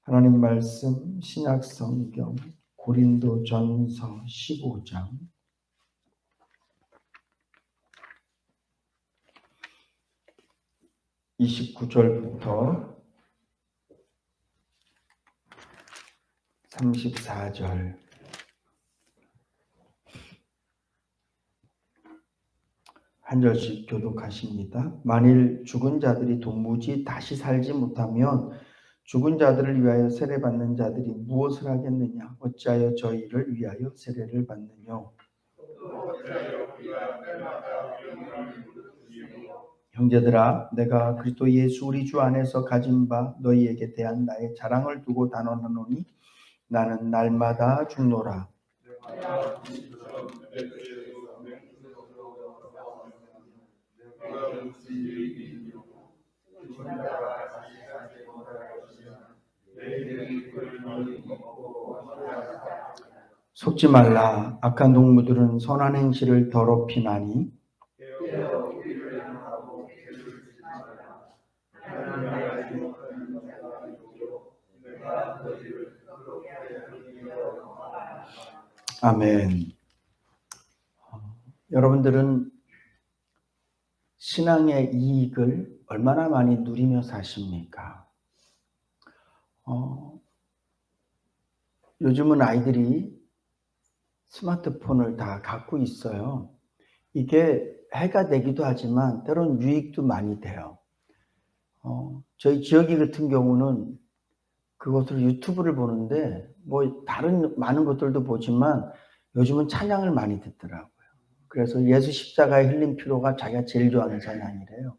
하나님 말씀 신약 성경 고린도전서 15장 29절부터 34절 한 절씩 교독하십니다. 만일 죽은 자들이 도무지 다시 살지 못하면 죽은 자들을 위하여 세례받는 자들이 무엇을 하겠느냐? 어찌하여 저희를 위하여 세례를 받느냐? 형제들아, 내가 그리스도 예수 우리 주 안에서 가진 바 너희에게 대한 나의 자랑을 두고 단언하노니 나는 날마다 죽노라. 속지 말라. 악한 동무들은 선한 행실을 더럽히나니 아멘. 여러분들은 신앙의 이익을 얼마나 많이 누리며 사십니까? 요즘은 아이들이 스마트폰을 다 갖고 있어요. 이게 해가 되기도 하지만 때론 유익도 많이 돼요. 저희 지역이 같은 경우는 그것으로 유튜브를 보는데 뭐 다른 많은 것들도 보지만 요즘은 찬양을 많이 듣더라고요. 그래서 예수 십자가에 흘린 피로가 자기가 제일 좋아하는 찬양이래요.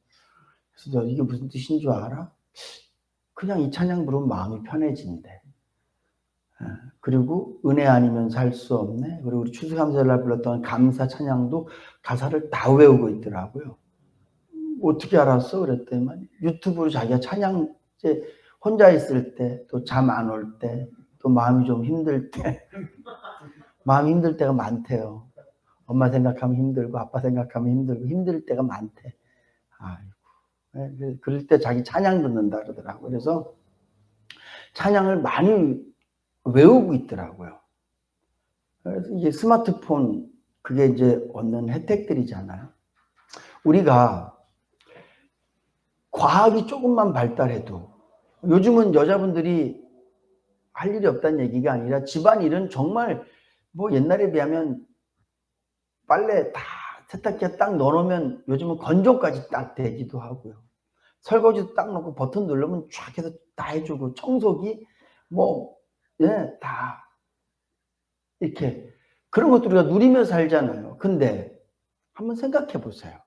그래서 이게 무슨 뜻인 줄 알아? 그냥 이 찬양 부르면 마음이 편해진대. 그리고 은혜 아니면 살 수 없네. 그리고 우리 추수감사절 불렀던 감사 찬양도 가사를 다 외우고 있더라고요. 어떻게 알았어? 그랬더니 유튜브로 자기가 찬양 이제 혼자 있을 때, 또 잠 안 올 때, 또 마음이 좀 힘들 때, 마음이 힘들 때가 많대요. 엄마 생각하면 힘들고 아빠 생각하면 힘들고 힘들 때가 많대. 아이고, 그럴 때 자기 찬양 듣는다 그러더라고요. 그래서 찬양을 많이 외우고 있더라고요. 그래서 이게 스마트폰 그게 이제 얻는 혜택들이잖아요. 우리가 과학이 조금만 발달해도 요즘은 여자분들이 할 일이 없다는 얘기가 아니라 집안일은 정말 뭐 옛날에 비하면 빨래 다 세탁기에 딱 넣어놓으면 요즘은 건조까지 딱 되기도 하고요. 설거지도 딱 놓고 버튼 누르면 쫙 해서 다 해주고 청소기 뭐 다 이렇게 그런 것들 우리가 누리며 살잖아요. 근데 한번 생각해 보세요.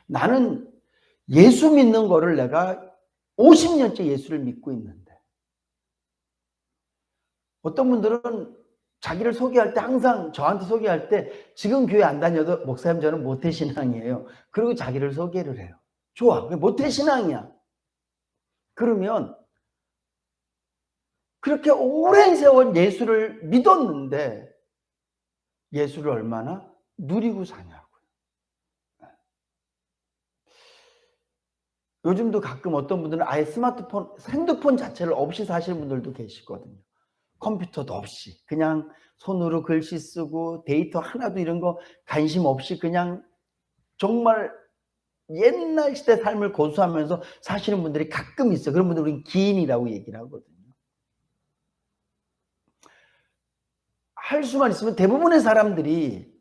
나는 예수 믿는 거를 내가 50년째 예수를 믿고 있는데 어떤 분들은 자기를 소개할 때 항상 저한테 소개할 때 지금 교회 안 다녀도 목사님 저는 모태신앙이에요. 그리고 자기를 소개를 해요. 좋아. 모태신앙이야. 그러면 그렇게 오랜 세월 예수를 믿었는데 예수를 얼마나 누리고 사냐고요. 요즘도 가끔 어떤 분들은 아예 스마트폰, 핸드폰 자체를 없이 사시는 분들도 계시거든요. 컴퓨터도 없이 그냥 손으로 글씨 쓰고 데이터 하나도 이런 거 관심 없이 그냥 정말 옛날 시대 삶을 고수하면서 사시는 분들이 가끔 있어요. 그런 분들 우리는 기인이라고 얘기를 하거든요. 할 수만 있으면 대부분의 사람들이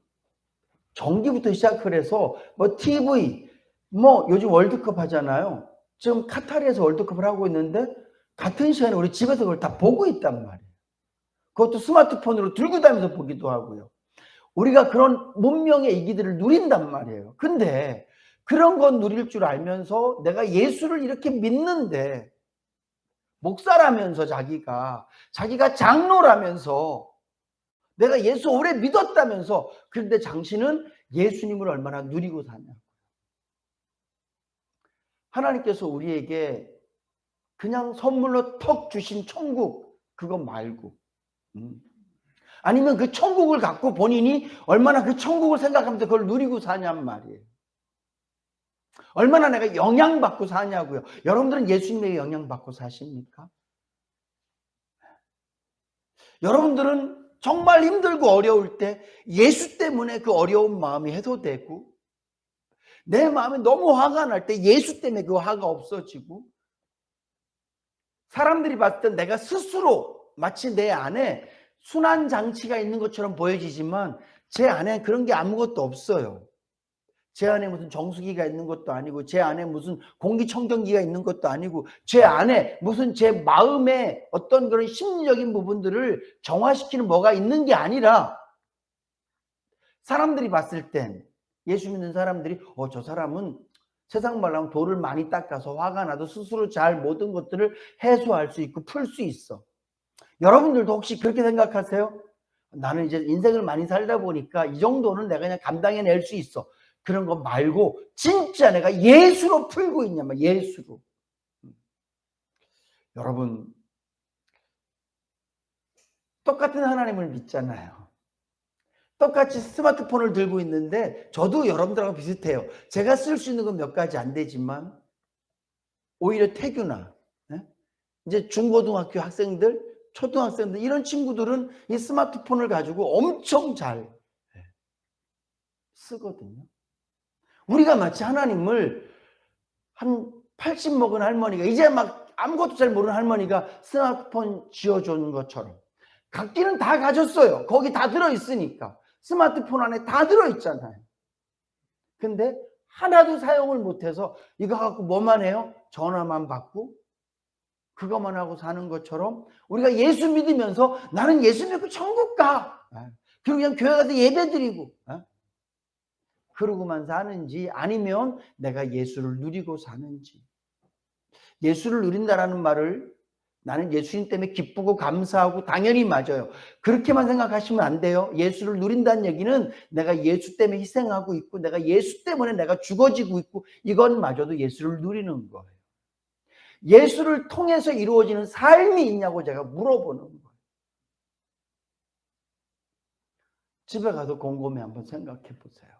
전기부터 시작을 해서 뭐 TV, 뭐 요즘 월드컵 하잖아요. 지금 카타르에서 월드컵을 하고 있는데 같은 시간에 우리 집에서 그걸 다 보고 있단 말이에요. 그것도 스마트폰으로 들고 다니면서 보기도 하고요. 우리가 그런 문명의 이기들을 누린단 말이에요. 근데 그런 건 누릴 줄 알면서 내가 예수를 이렇게 믿는데 목사라면서 자기가 장로라면서 내가 예수 오래 믿었다면서 그런데 당신은 예수님을 얼마나 누리고 사냐. 하나님께서 우리에게 그냥 선물로 턱 주신 천국 그거 말고 아니면 그 천국을 갖고 본인이 얼마나 그 천국을 생각하면서 그걸 누리고 사냔 말이에요. 얼마나 내가 영향받고 사냐고요. 여러분들은 예수님에게 영향받고 사십니까? 여러분들은 정말 힘들고 어려울 때 예수 때문에 그 어려운 마음이 해소되고, 내 마음이 너무 화가 날 때 예수 때문에 그 화가 없어지고, 사람들이 봤을 때 내가 스스로 마치 내 안에 순환 장치가 있는 것처럼 보여지지만 제 안에 그런 게 아무것도 없어요. 제 안에 무슨 정수기가 있는 것도 아니고, 제 안에 무슨 공기청정기가 있는 것도 아니고, 제 안에 무슨 제 마음의 어떤 그런 심리적인 부분들을 정화시키는 뭐가 있는 게 아니라, 사람들이 봤을 땐, 예수 믿는 사람들이 저 사람은 세상 말로 하면 돌을 많이 닦아서 화가 나도 스스로 잘 모든 것들을 해소할 수 있고 풀 수 있어. 여러분들도 혹시 그렇게 생각하세요? 나는 이제 인생을 많이 살다 보니까 이 정도는 내가 그냥 감당해낼 수 있어. 그런 거 말고 진짜 내가 예수로 풀고 있냐면 예수로. 여러분, 똑같은 하나님을 믿잖아요. 똑같이 스마트폰을 들고 있는데 저도 여러분들하고 비슷해요. 제가 쓸 수 있는 건 몇 가지 안 되지만 오히려 태교나 이제 중고등학교 학생들, 초등학생들 이런 친구들은 이 스마트폰을 가지고 엄청 잘 쓰거든요. 우리가 마치 하나님을 한 80 먹은 할머니가, 이제 막 아무것도 잘 모르는 할머니가 스마트폰 쥐어주는 것처럼 각기는 다 가졌어요. 거기 다 들어있으니까. 스마트폰 안에 다 들어있잖아요. 근데 하나도 사용을 못해서 이거 갖고 뭐만 해요? 전화만 받고 그것만 하고 사는 것처럼 우리가 예수 믿으면서 나는 예수 믿고 천국 가. 그리고 그냥 교회 가서 예배 드리고 그러고만 사는지, 아니면 내가 예수를 누리고 사는지. 예수를 누린다라는 말을 나는 예수님 때문에 기쁘고 감사하고 당연히 맞아요. 그렇게만 생각하시면 안 돼요. 예수를 누린다는 얘기는 내가 예수 때문에 희생하고 있고 내가 예수 때문에 내가 죽어지고 있고 이건 마저도 예수를 누리는 거예요. 예수를 통해서 이루어지는 삶이 있냐고 제가 물어보는 거예요. 집에 가서 곰곰이 한번 생각해 보세요.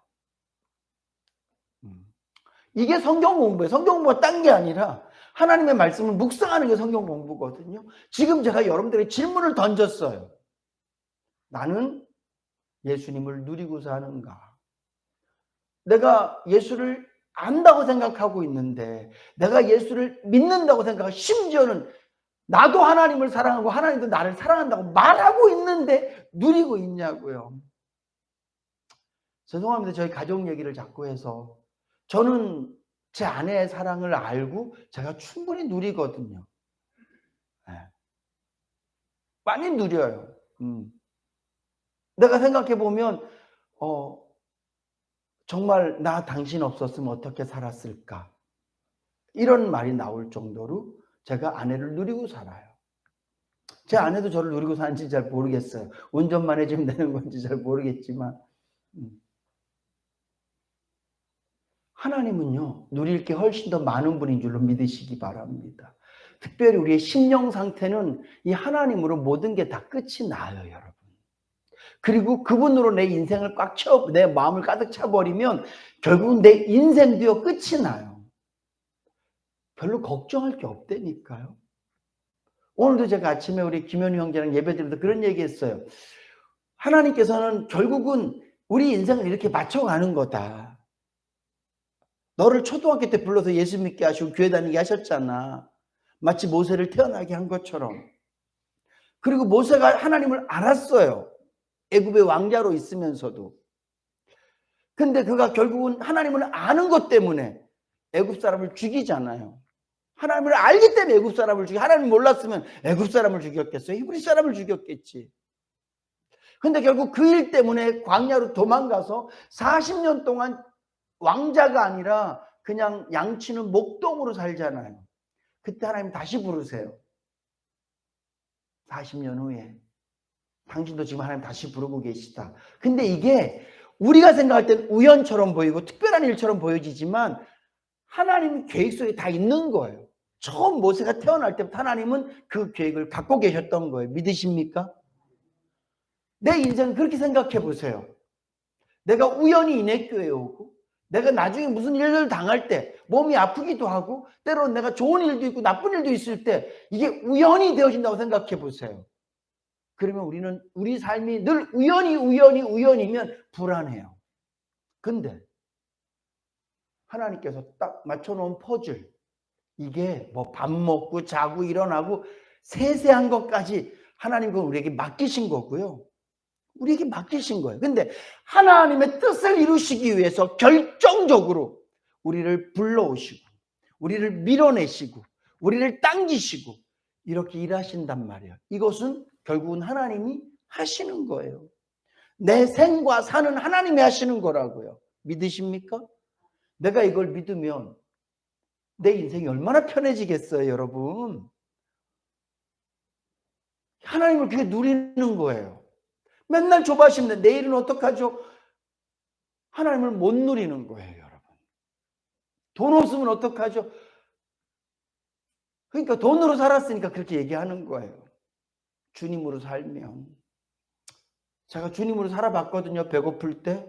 이게 성경 공부예요. 성경 공부가 딴 게 아니라 하나님의 말씀을 묵상하는 게 성경 공부거든요. 지금 제가 여러분들에게 질문을 던졌어요. 나는 예수님을 누리고 사는가? 내가 예수를 안다고 생각하고 있는데, 내가 예수를 믿는다고 생각하고, 심지어는 나도 하나님을 사랑하고 하나님도 나를 사랑한다고 말하고 있는데 누리고 있냐고요. 죄송합니다. 저희 가족 얘기를 자꾸 해서. 저는 제 아내의 사랑을 알고 제가 충분히 누리거든요. 많이 누려요. 내가 생각해 보면 정말 나 당신 없었으면 어떻게 살았을까, 이런 말이 나올 정도로 제가 아내를 누리고 살아요. 제 아내도 저를 누리고 사는지 잘 모르겠어요. 운전만 해주면 되는 건지 잘 모르겠지만 하나님은요, 누릴 게 훨씬 더 많은 분인 줄로 믿으시기 바랍니다. 특별히 우리의 심령 상태는 이 하나님으로 모든 게 다 끝이 나요, 여러분. 그리고 그분으로 내 인생을 꽉 채워, 내 마음을 가득 차버리면 결국은 내 인생도요, 끝이 나요. 별로 걱정할 게 없다니까요. 오늘도 제가 아침에 우리 김현우 형제랑 예배드리면서 그런 얘기 했어요. 하나님께서는 결국은 우리 인생을 이렇게 맞춰가는 거다. 너를 초등학교 때 불러서 예수 믿게 하시고 교회 다니게 하셨잖아. 마치 모세를 태어나게 한 것처럼. 그리고 모세가 하나님을 알았어요. 애굽의 왕자로 있으면서도. 근데 그가 결국은 하나님을 아는 것 때문에 애굽 사람을 죽이잖아요. 하나님을 알기 때문에 애굽 사람을 죽이. 하나님을 몰랐으면 애굽 사람을 죽였겠어요? 히브리 사람을 죽였겠지. 근데 결국 그 일 때문에 광야로 도망가서 40년 동안 왕자가 아니라 그냥 양치는 목동으로 살잖아요. 그때 하나님 다시 부르세요. 40년 후에 당신도 지금 하나님 다시 부르고 계시다. 근데 이게 우리가 생각할 땐 우연처럼 보이고 특별한 일처럼 보여지지만 하나님 계획 속에 다 있는 거예요. 처음 모세가 태어날 때부터 하나님은 그 계획을 갖고 계셨던 거예요. 믿으십니까? 내 인생은 그렇게 생각해 보세요. 내가 우연히 인해교회에 오고 내가 나중에 무슨 일을 당할 때 몸이 아프기도 하고 때로는 내가 좋은 일도 있고 나쁜 일도 있을 때 이게 우연히 되어진다고 생각해 보세요. 그러면 우리는 우리 삶이 늘 우연이면 불안해요. 근데 하나님께서 딱 맞춰놓은 퍼즐, 이게 뭐 밥 먹고 자고 일어나고 세세한 것까지 하나님은 우리에게 맡기신 거고요. 우리에게 맡기신 거예요. 근데 하나님의 뜻을 이루시기 위해서 결정적으로 우리를 불러오시고 우리를 밀어내시고 우리를 당기시고 이렇게 일하신단 말이에요. 이것은 결국은 하나님이 하시는 거예요. 내 생과 사는 하나님이 하시는 거라고요. 믿으십니까? 내가 이걸 믿으면 내 인생이 얼마나 편해지겠어요, 여러분. 하나님을 그게 누리는 거예요. 맨날 조바심내 내일은 어떡하죠? 하나님을 못 누리는 거예요, 여러분. 돈 없으면 어떡하죠? 그러니까 돈으로 살았으니까 그렇게 얘기하는 거예요. 주님으로 살면. 제가 주님으로 살아봤거든요, 배고플 때.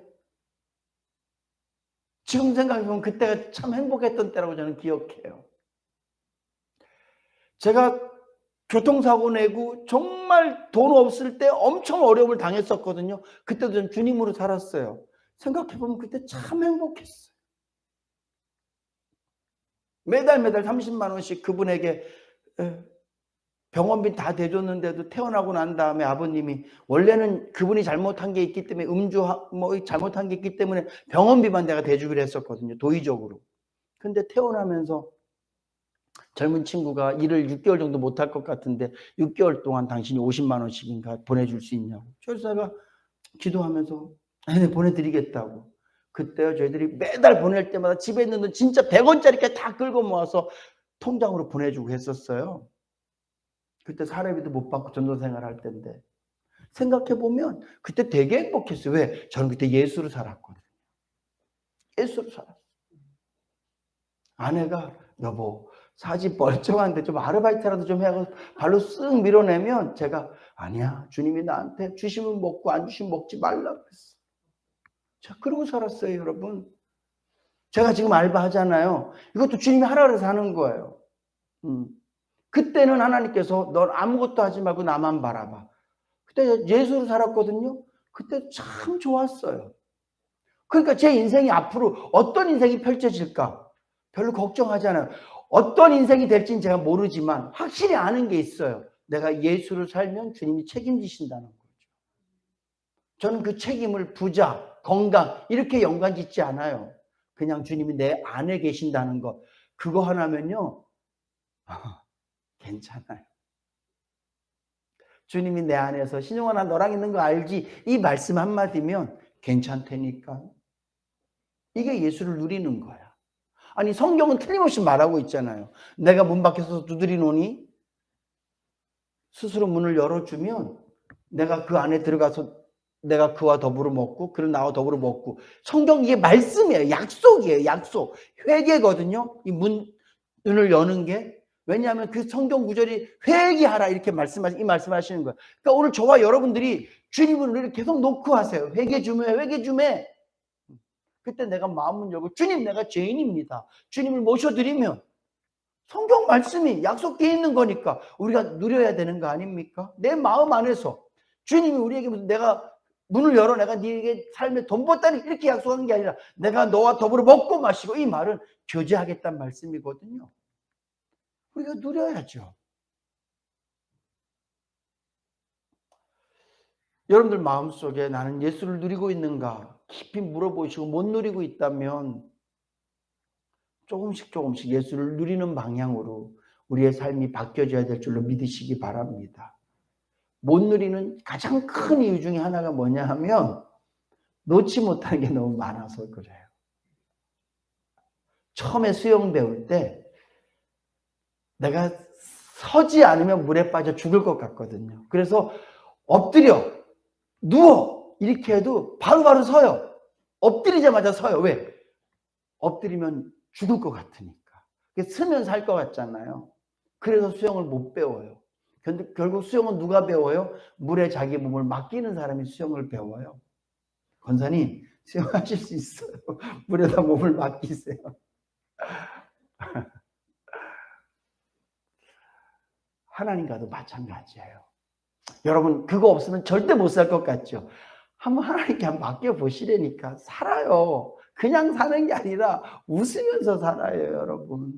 지금 생각해보면 그때가 참 행복했던 때라고 저는 기억해요. 제가 교통사고 내고 정말 돈 없을 때 엄청 어려움을 당했었거든요. 그때도 전 주님으로 살았어요. 생각해보면 그때 참 행복했어요. 매달 30만 원씩 그분에게 병원비 다 대줬는데도 퇴원하고 난 다음에 아버님이 원래는 그분이 잘못한 게 있기 때문에 뭐 잘못한 게 있기 때문에 병원비만 내가 대주기로 했었거든요. 도의적으로. 근데 퇴원하면서 젊은 친구가 일을 6개월 정도 못할 것 같은데 6개월 동안 당신이 50만 원씩인가 보내줄 수 있냐고. 그래서 제가 기도하면서 네, 보내드리겠다고. 그때요 저희들이 매달 보낼 때마다 집에 있는 돈 진짜 100원짜리까지 다 끌고 모아서 통장으로 보내주고 했었어요. 그때 사례비도 못 받고 전도생활 할 때인데 생각해보면 그때 되게 행복했어요. 왜? 저는 그때 예수로 살았거든요. 예수로 살았어요. 아내가 여보 사지 멀쩡한데 좀 아르바이트라도 좀 해서 발로 쓱 밀어내면 제가 아니야 주님이 나한테 주시면 먹고 안 주시면 먹지 말라고 했어. 자 그러고 살았어요 여러분. 제가 지금 알바하잖아요. 이것도 주님이 하라 그래서 하는 거예요. 그때는 하나님께서 넌 아무것도 하지 말고 나만 바라봐. 그때 예수로 살았거든요. 그때 참 좋았어요. 그러니까 제 인생이 앞으로 어떤 인생이 펼쳐질까 별로 걱정하지 않아요. 어떤 인생이 될지는 제가 모르지만 확실히 아는 게 있어요. 내가 예수를 살면 주님이 책임지신다는 거죠. 저는 그 책임을 부자, 건강 이렇게 연관짓지 않아요. 그냥 주님이 내 안에 계신다는 것. 그거 하나면요. 괜찮아요. 주님이 내 안에서 신용아 나 너랑 있는 거 알지? 이 말씀 한마디면 괜찮다니까. 이게 예수를 누리는 거야. 아니 성경은 틀림없이 말하고 있잖아요. 내가 문 밖에서 두드리노니 스스로 문을 열어주면 내가 그 안에 들어가서 내가 그와 더불어 먹고 그는 나와 더불어 먹고. 성경 이게 말씀이에요. 약속이에요. 약속. 회개거든요. 이 문을 여는 게. 왜냐하면 그 성경 구절이 회개하라 이렇게 이 말씀하시는 거예요. 그러니까 오늘 저와 여러분들이 주님을 계속 놓고 하세요. 회개 좀 해. 회개 좀 해. 그때 내가 마음을 열고 주님 내가 죄인입니다. 주님을 모셔드리면 성경 말씀이 약속되어 있는 거니까 우리가 누려야 되는 거 아닙니까? 내 마음 안에서 주님이 우리에게 내가 문을 열어 내가 네게 삶에 돈 벌다니 이렇게 약속한 게 아니라 내가 너와 더불어 먹고 마시고 이 말은 교제하겠다는 말씀이거든요. 우리가 누려야죠. 여러분들 마음속에 나는 예수를 누리고 있는가 깊이 물어보시고 못 누리고 있다면 조금씩 예수를 누리는 방향으로 우리의 삶이 바뀌어져야 될 줄로 믿으시기 바랍니다. 못 누리는 가장 큰 이유 중에 하나가 뭐냐 하면 놓지 못하는 게 너무 많아서 그래요. 처음에 수영 배울 때 내가 서지 않으면 물에 빠져 죽을 것 같거든요. 그래서 엎드려, 누워 이렇게 해도 바로바로 서요. 엎드리자마자 서요. 왜? 엎드리면 죽을 것 같으니까. 쓰면 살 것 같잖아요. 그래서 수영을 못 배워요. 근데 결국 수영은 누가 배워요? 물에 자기 몸을 맡기는 사람이 수영을 배워요. 권사님 수영하실 수 있어요. 물에다 몸을 맡기세요. 하나님과도 마찬가지예요. 여러분 그거 없으면 절대 못 살 것 같죠? 한번 하나님께 한번 맡겨보시라니까. 살아요. 그냥 사는 게 아니라 웃으면서 살아요, 여러분.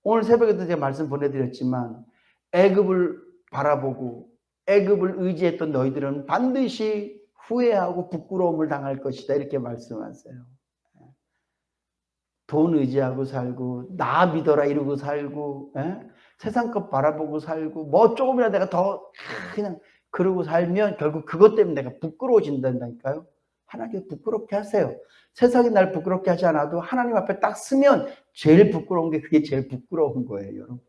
오늘 새벽에도 제가 말씀 보내드렸지만 애굽을 바라보고 애굽을 의지했던 너희들은 반드시 후회하고 부끄러움을 당할 것이다, 이렇게 말씀하세요. 돈 의지하고 살고 나 믿어라 이러고 살고 세상 것 바라보고 살고 뭐 조금이라도 내가 더 그냥 그러고 살면 결국 그것 때문에 내가 부끄러워진다니까요. 하나님께 부끄럽게 하세요. 세상이 날 부끄럽게 하지 않아도 하나님 앞에 딱 서면 제일 부끄러운 게 그게 제일 부끄러운 거예요, 여러분.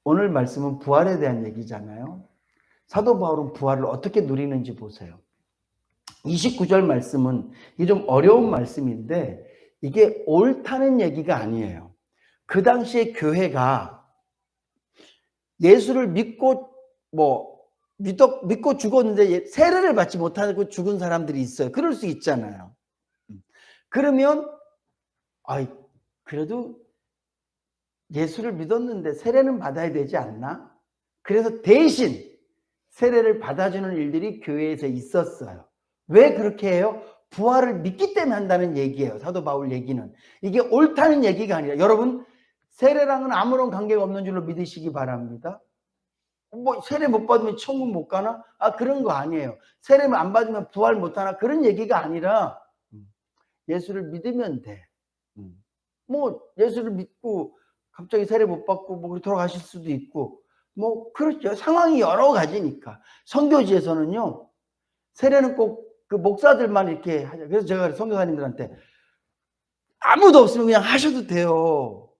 오늘 말씀은 부활에 대한 얘기잖아요. 사도 바울은 부활을 어떻게 누리는지 보세요. 29절 말씀은 이게 좀 어려운 말씀인데 이게 옳다는 얘기가 아니에요. 그 당시에 교회가 예수를 믿고 믿고 죽었는데 세례를 받지 못하고 죽은 사람들이 있어요. 그럴 수 있잖아요. 그러면 그래도 예수를 믿었는데 세례는 받아야 되지 않나? 그래서 대신 세례를 받아주는 일들이 교회에서 있었어요. 왜 그렇게 해요? 부활을 믿기 때문에 한다는 얘기예요. 사도 바울 얘기는. 이게 옳다는 얘기가 아니라, 여러분 세례랑은 아무런 관계가 없는 줄로 믿으시기 바랍니다. 세례 못 받으면 천국 못 가나? 그런 거 아니에요. 세례만 안 받으면 부활 못 하나? 그런 얘기가 아니라 예수를 믿으면 돼. 예수를 믿고 갑자기 세례 못 받고 돌아가실 수도 있고 그렇죠. 상황이 여러 가지니까. 선교지에서는요, 세례는 꼭 그 목사들만 이렇게 하죠. 그래서 제가 선교사님들한테 아무도 없으면 그냥 하셔도 돼요.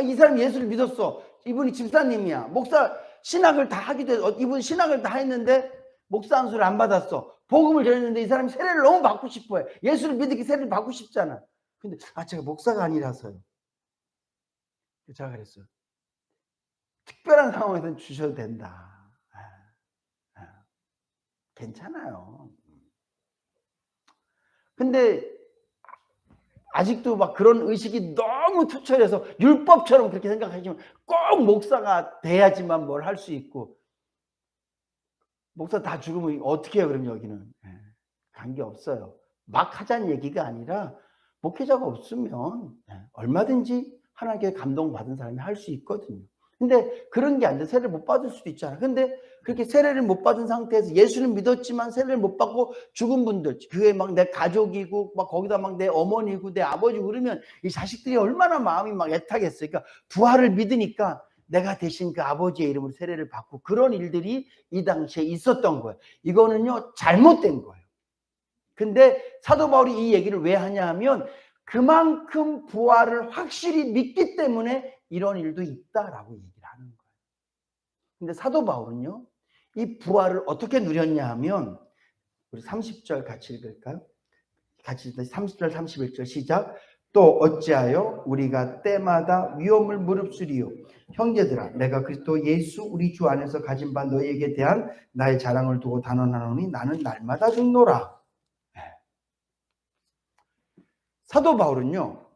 이 사람 예수를 믿었어. 이분이 집사님이야. 목사 신학을 다 하기도 해서 이분 신학을 다 했는데 목사 안수를 안 받았어. 복음을 전했는데 이 사람이 세례를 너무 받고 싶어해. 예수를 믿기 세례를 받고 싶잖아. 근데 제가 목사가 아니라서요. 제가 그랬어요. 특별한 상황에서는 주셔도 된다. 괜찮아요. 근데 아직도 그런 의식이 너무 투철해서 율법처럼 그렇게 생각하시면 꼭 목사가 돼야지만 뭘 할 수 있고, 목사 다 죽으면 어떻게 해요? 그럼 여기는 관계없어요. 막 하자는 얘기가 아니라 목회자가 없으면 얼마든지 하나님께 감동받은 사람이 할 수 있거든요. 근데 그런 게 안 돼. 세례를 못 받을 수도 있잖아. 근데 그렇게 세례를 못 받은 상태에서 예수는 믿었지만 세례를 못 받고 죽은 분들, 그게 내 가족이고 거기다 내 어머니고 내 아버지고 그러면 이 자식들이 얼마나 마음이 애타겠어요. 그러니까 부활을 믿으니까 내가 대신 그 아버지의 이름으로 세례를 받고 그런 일들이 이 당시에 있었던 거예요. 이거는요, 잘못된 거예요. 근데 사도 바울이 이 얘기를 왜 하냐 하면 그만큼 부활을 확실히 믿기 때문에 이런 일도 있다라고 얘기를 하는 거예요. 근데 사도 바울은요, 이 부활을 어떻게 누렸냐 하면 우리 30절 같이 읽을까요? 같이 읽을까요? 30절 31절 시작. 또 어찌하여 우리가 때마다 위험을 무릅쓰리요. 형제들아, 내가 그리스도 예수 우리 주 안에서 가진 바 너희에게 대한 나의 자랑을 두고 단언하노니 나는 날마다 죽노라. 사도 바울은요,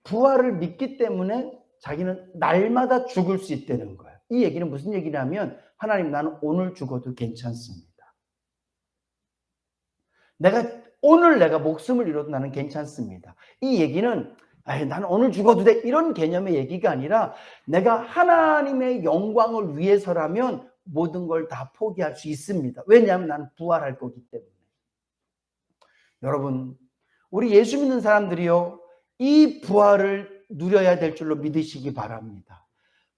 부활을 믿기 때문에 자기는 날마다 죽을 수 있다는 거예요. 이 얘기는 무슨 얘기냐면, 하나님, 나는 오늘 죽어도 괜찮습니다. 오늘 내가 목숨을 잃어도 나는 괜찮습니다. 이 얘기는 나는 오늘 죽어도 돼, 이런 개념의 얘기가 아니라 내가 하나님의 영광을 위해서라면 모든 걸 다 포기할 수 있습니다. 왜냐하면 나는 부활할 거기 때문에. 여러분, 우리 예수 믿는 사람들이요, 이 부활을 누려야 될 줄로 믿으시기 바랍니다.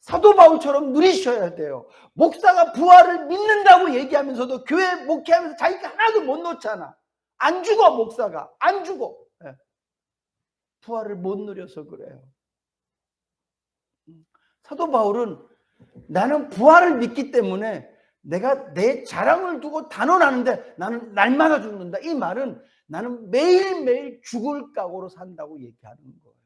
사도 바울처럼 누리셔야 돼요. 목사가 부활을 믿는다고 얘기하면서도 교회 목회하면서 자기가 하나도 못 놓잖아. 안 죽어, 목사가. 안 죽어. 부활을 못 누려서 그래요. 사도 바울은 나는 부활을 믿기 때문에 내가 내 자랑을 두고 단언하는데 나는 날마다 죽는다. 이 말은 나는 매일매일 죽을 각오로 산다고 얘기하는 거예요.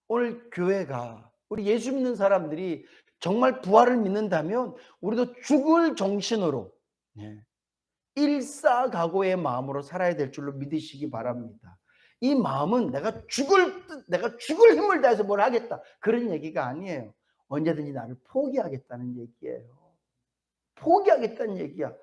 오늘 교회가, 우리 예수 믿는 사람들이 정말 부활을 믿는다면 우리도 죽을 정신으로 일사각오의 마음으로 살아야 될 줄로 믿으시기 바랍니다. 이 마음은 내가 죽을 힘을 다해서 뭘 하겠다, 그런 얘기가 아니에요. 언제든지 나를 포기하겠다는 얘기예요. 포기하겠다는 얘기야.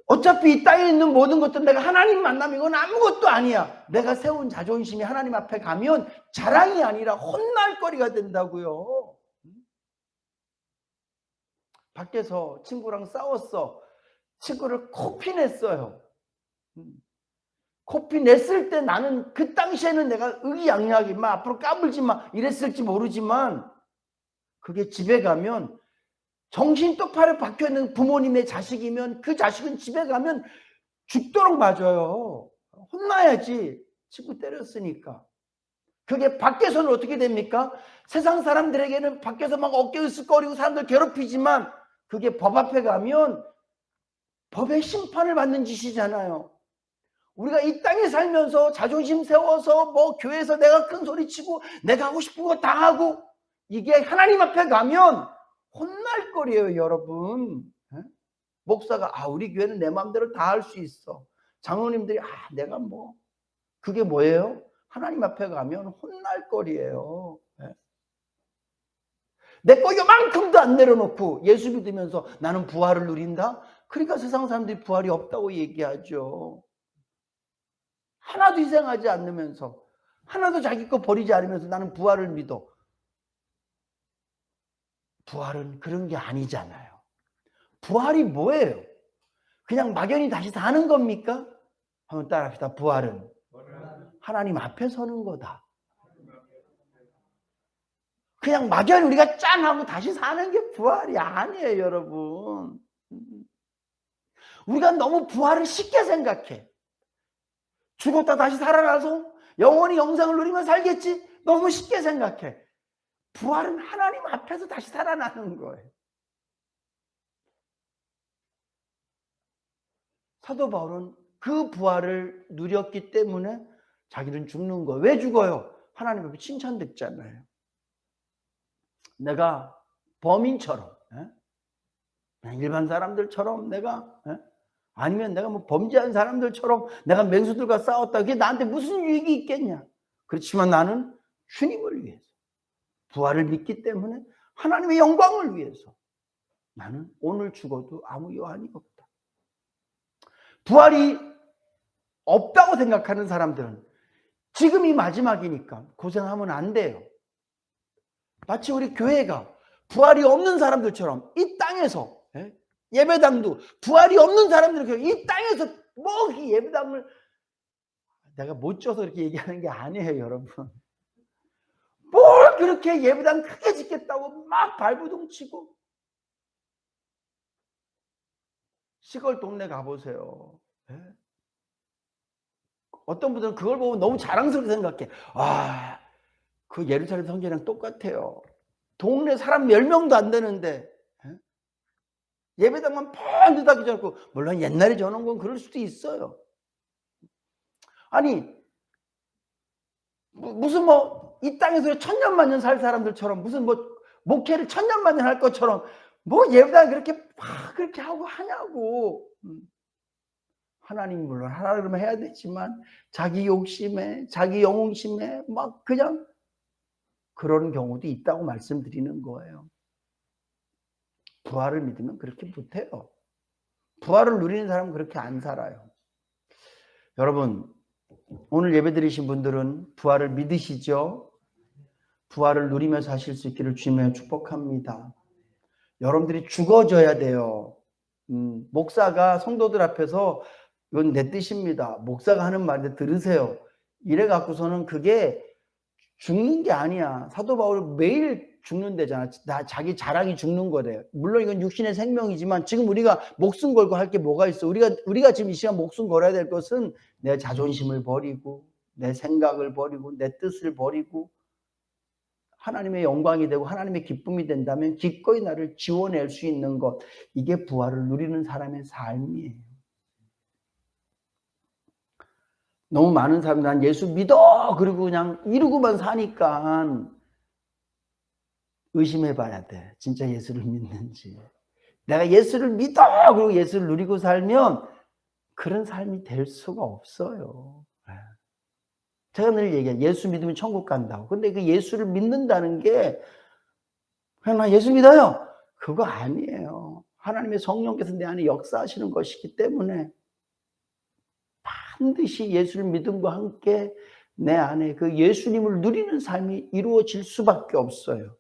어차피 이 땅에 있는 모든 것들은 내가 하나님 만나면 이건 아무것도 아니야. 내가 세운 자존심이 하나님 앞에 가면 자랑이 아니라 혼날 거리가 된다고요. 밖에서 친구랑 싸웠어. 친구를 코피 냈어요. 코피 냈을 때 나는 그 당시에는 내가 의기양양하게 막 앞으로 까불지 마 이랬을지 모르지만, 그게 집에 가면 정신 똑바로 박혀있는 부모님의 자식이면 그 자식은 집에 가면 죽도록 맞아요. 혼나야지. 친구 때렸으니까. 그게 밖에서는 어떻게 됩니까? 세상 사람들에게는 밖에서 막 어깨 으쓱거리고 사람들 괴롭히지만, 그게 법 앞에 가면 법의 심판을 받는 짓이잖아요. 우리가 이 땅에 살면서 자존심 세워서 뭐 교회에서 내가 큰 소리 치고 내가 하고 싶은 거 다 하고, 이게 하나님 앞에 가면 혼날 거리예요, 여러분. 목사가 우리 교회는 내 마음대로 다 할 수 있어. 장로님들이 내가 뭐, 그게 뭐예요? 하나님 앞에 가면 혼날 거리예요. 내 거 요만큼도 안 내려놓고 예수 믿으면서 나는 부활을 누린다? 그러니까 세상 사람들이 부활이 없다고 얘기하죠. 하나도 희생하지 않으면서, 하나도 자기 거 버리지 않으면서 나는 부활을 믿어. 부활은 그런 게 아니잖아요. 부활이 뭐예요? 그냥 막연히 다시 사는 겁니까? 한번 따라합시다. 부활은 하나님 앞에 서는 거다. 그냥 막연히 우리가 짠 하고 다시 사는 게 부활이 아니에요, 여러분. 우리가 너무 부활을 쉽게 생각해. 죽었다 다시 살아나서 영원히 영생을 누리며 살겠지? 너무 쉽게 생각해. 부활은 하나님 앞에서 다시 살아나는 거예요. 사도 바울은 그 부활을 누렸기 때문에 자기는 죽는 거예요. 왜 죽어요? 하나님 앞에 칭찬됐잖아요. 내가 범인처럼, 그냥 일반 사람들처럼 내가, 아니면 내가 뭐 범죄한 사람들처럼 내가 맹수들과 싸웠다. 그게 나한테 무슨 유익이 있겠냐? 그렇지만 나는 주님을 위해서, 부활을 믿기 때문에 하나님의 영광을 위해서 나는 오늘 죽어도 아무 여한이 없다. 부활이 없다고 생각하는 사람들은 지금이 마지막이니까 고생하면 안 돼요. 마치 우리 교회가 부활이 없는 사람들처럼 이 땅에서, 예배당도 부활이 없는 사람들처럼 이 땅에서 뭐 예배당을 내가 못 줘서 이렇게 얘기하는 게 아니에요, 여러분. 뭘 그렇게 예배당 크게 짓겠다고 막 발부둥 치고. 시골 동네 가보세요. 어떤 분들은 그걸 보고 너무 자랑스럽게 생각해. 그 예루살렘 성전이랑 똑같아요. 동네 사람 10명도 안 되는데 예배당만 펑 닫기 전고, 물론 옛날에 저런 건 그럴 수도 있어요. 아니 무슨 뭐 이 땅에서 천년만년 살 사람들처럼 무슨 뭐 목회를 천년만년 할 것처럼 뭐 예배당 그렇게 하고 하냐고. 하나님 물론 하라 그러면 해야 되지만 자기 욕심에 자기 영웅심에 막 그냥 그런 경우도 있다고 말씀드리는 거예요. 부활을 믿으면 그렇게 못해요. 부활을 누리는 사람은 그렇게 안 살아요. 여러분, 오늘 예배드리신 분들은 부활을 믿으시죠? 부활을 누리며 사실 수 있기를 주님의 축복합니다. 여러분들이 죽어져야 돼요. 목사가 성도들 앞에서 이건 내 뜻입니다. 목사가 하는 말인데 들으세요. 이래 갖고서는 그게 죽는 게 아니야. 사도 바울 매일 죽는다잖아. 자기 자랑이 죽는 거래요. 물론 이건 육신의 생명이지만 지금 우리가 목숨 걸고 할 게 뭐가 있어? 우리가 지금 이 시간 목숨 걸어야 될 것은 내 자존심을 버리고 내 생각을 버리고 내 뜻을 버리고 하나님의 영광이 되고 하나님의 기쁨이 된다면 기꺼이 나를 지워낼 수 있는 것, 이게 부활을 누리는 사람의 삶이에요. 너무 많은 사람이 난 예수 믿어 그리고 그냥 이루고만 사니까 의심해 봐야 돼. 진짜 예수를 믿는지. 내가 예수를 믿어 그리고 예수를 누리고 살면 그런 삶이 될 수가 없어요. 제가 늘 얘기해요. 예수 믿으면 천국 간다고. 근데 그 예수를 믿는다는 게 그냥 나 예수 믿어요. 그거 아니에요. 하나님의 성령께서 내 안에 역사하시는 것이기 때문에 반드시 예수를 믿음과 함께 내 안에 그 예수님을 누리는 삶이 이루어질 수밖에 없어요.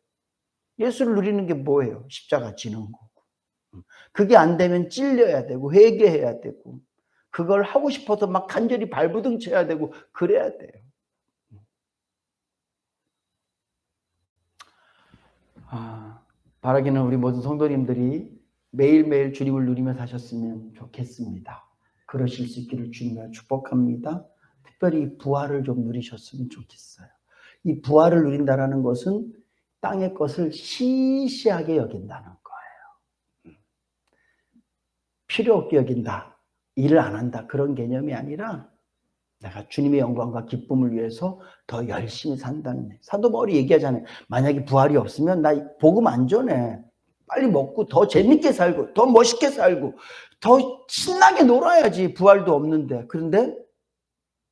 예수를 누리는 게 뭐예요? 십자가 지는 거고. 그게 안 되면 찔려야 되고 회개해야 되고 그걸 하고 싶어서 막 간절히 발부둥 쳐야 되고 그래야 돼요. 바라기는 우리 모든 성도님들이 매일매일 주님을 누리며 사셨으면 좋겠습니다. 그러실 수 있기를 주님과 축복합니다. 특별히 부활을 좀 누리셨으면 좋겠어요. 이 부활을 누린다는 것은 땅의 것을 시시하게 여긴다는 거예요. 필요 없게 여긴다. 일을 안 한다. 그런 개념이 아니라 내가 주님의 영광과 기쁨을 위해서 더 열심히 산다는. 사도 바울이 얘기하잖아요. 만약에 부활이 없으면 나 복음 안 전해. 빨리 먹고 더 재밌게 살고 더 멋있게 살고 더 신나게 놀아야지. 부활도 없는데. 그런데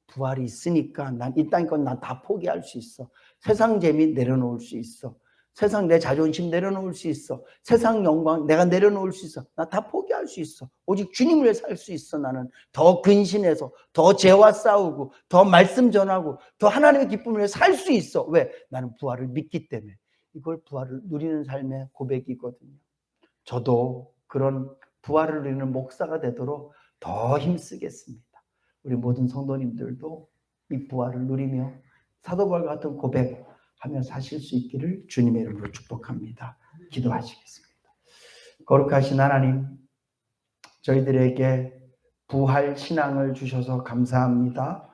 부활이 있으니까 난 이 땅 건 난 다 포기할 수 있어. 세상 재미 내려놓을 수 있어. 세상 내 자존심 내려놓을 수 있어. 세상 영광 내가 내려놓을 수 있어. 나 다 포기할 수 있어. 오직 주님을 위해 살 수 있어. 나는 더 근신해서 더 죄와 싸우고 더 말씀 전하고 더 하나님의 기쁨을 위해 살 수 있어. 왜? 나는 부활을 믿기 때문에. 이걸 부활을 누리는 삶의 고백이거든요. 저도 그런 부활을 누리는 목사가 되도록 더 힘쓰겠습니다. 우리 모든 성도님들도 이 부활을 누리며 사도 바울 같은 고백하며 사실 수 있기를 주님의 이름으로 축복합니다. 기도하시겠습니다. 거룩하신 하나님, 저희들에게 부활 신앙을 주셔서 감사합니다.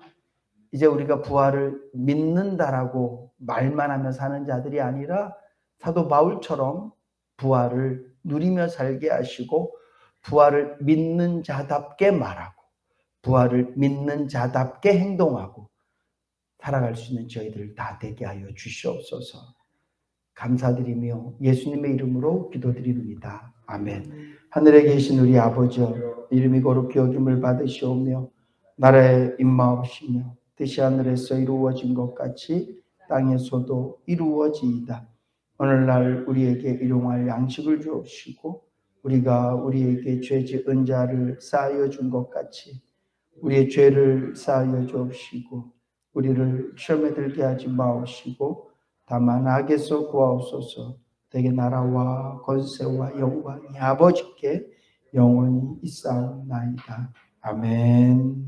이제 우리가 부활을 믿는다라고 말만 하며 사는 자들이 아니라 사도 바울처럼 부활을 누리며 살게 하시고 부활을 믿는 자답게 말하고 부활을 믿는 자답게 행동하고 살아갈 수 있는 저희들 다 되게 하여 주시옵소서. 감사드리며 예수님의 이름으로 기도드립니다. 아멘. 하늘에 계신 우리 아버지여, 이름이 거룩히 여김을 받으시오며 나라의 임마옵시며 뜻이 하늘에서 이루어진 것 같이 땅에서도 이루어지이다. 오늘날 우리에게 일용할 양식을 주옵시고 우리가 우리에게 죄 지은 자를 사하여 준 것 같이 우리의 죄를 사하여 주옵시고 우리를 시험에 들게 하지 마옵시고 다만 악에서 구하옵소서. 대개 나라와 권세와 영광이 아버지께 영원히 있사옵나이다. 아멘.